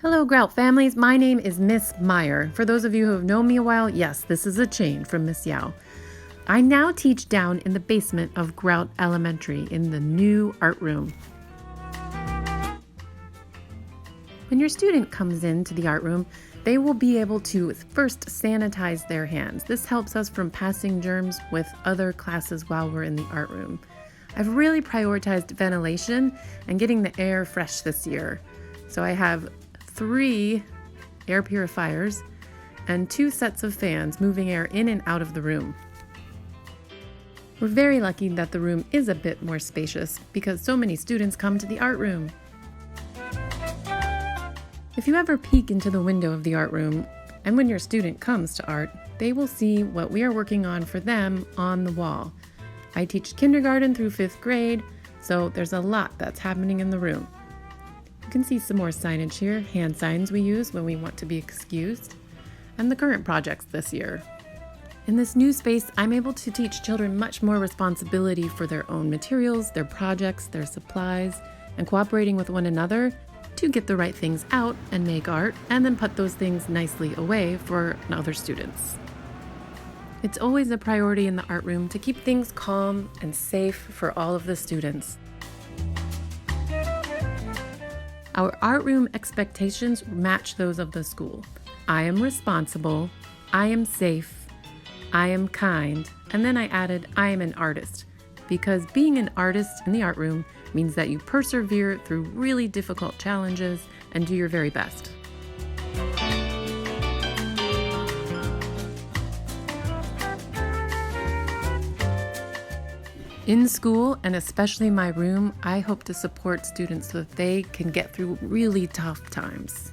Hello, Grout families. My name is Miss Meyer. For those of you who have known me a while, yes, this is a change from Miss Yao. I now teach down in the basement of Grout Elementary in the new art room. When your student comes into the art room, they will be able to first sanitize their hands. This helps us from passing germs with other classes while we're in the art room. I've really prioritized ventilation and getting the air fresh this year. So I have 3 air purifiers and 2 sets of fans moving air in and out of the room. We're very lucky that the room is a bit more spacious because so many students come to the art room. If you ever peek into the window of the art room, and when your student comes to art, they will see what we are working on for them on the wall. I teach kindergarten through 5th grade, so there's a lot that's happening in the room. You can see some more signage here, hand signs we use when we want to be excused, and the current projects this year. In this new space, I'm able to teach children much more responsibility for their own materials, their projects, their supplies, and cooperating with one another to get the right things out and make art, and then put those things nicely away for other students. It's always a priority in the art room to keep things calm and safe for all of the students. Our art room expectations match those of the school. I am responsible, I am safe, I am kind, and then I added I am an artist, because being an artist in the art room means that you persevere through really difficult challenges and do your very best. In school, and especially my room, I hope to support students so that they can get through really tough times.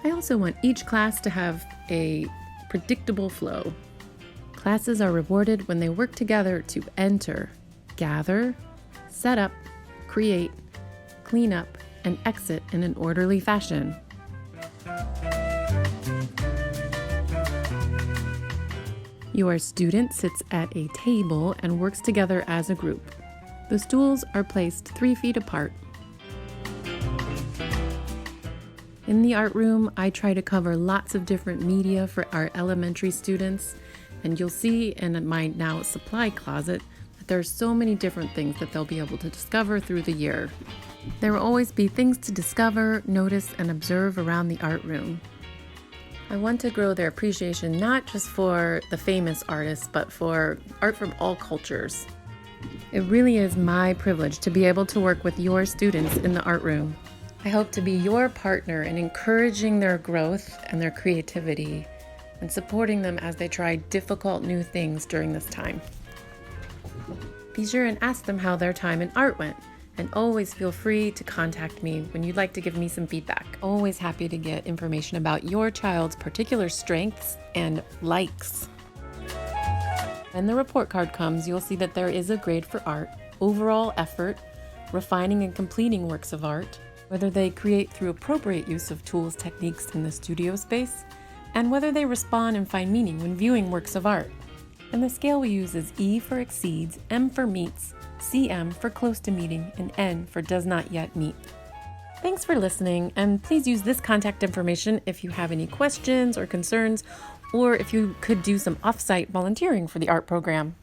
I also want each class to have a predictable flow. Classes are rewarded when they work together to enter, gather, set up, create, clean up, and exit in an orderly fashion. Your student sits at a table and works together as a group. The stools are placed 3 feet apart. In the art room, I try to cover lots of different media for our elementary students, and you'll see in my now supply closet that there are so many different things that they'll be able to discover through the year. There will always be things to discover, notice, and observe around the art room. I want to grow their appreciation not just for the famous artists, but for art from all cultures. It really is my privilege to be able to work with your students in the art room. I hope to be your partner in encouraging their growth and their creativity and supporting them as they try difficult new things during this time. Be sure and ask them how their time in art went. And always feel free to contact me when you'd like to give me some feedback. Always happy to get information about your child's particular strengths and likes. When the report card comes, you'll see that there is a grade for art, overall effort, refining and completing works of art, whether they create through appropriate use of tools, techniques in the studio space, and whether they respond and find meaning when viewing works of art. And the scale we use is E for exceeds, M for meets, CM for close to meeting, and N for does not yet meet. Thanks for listening, and please use this contact information if you have any questions or concerns, or if you could do some off-site volunteering for the art program.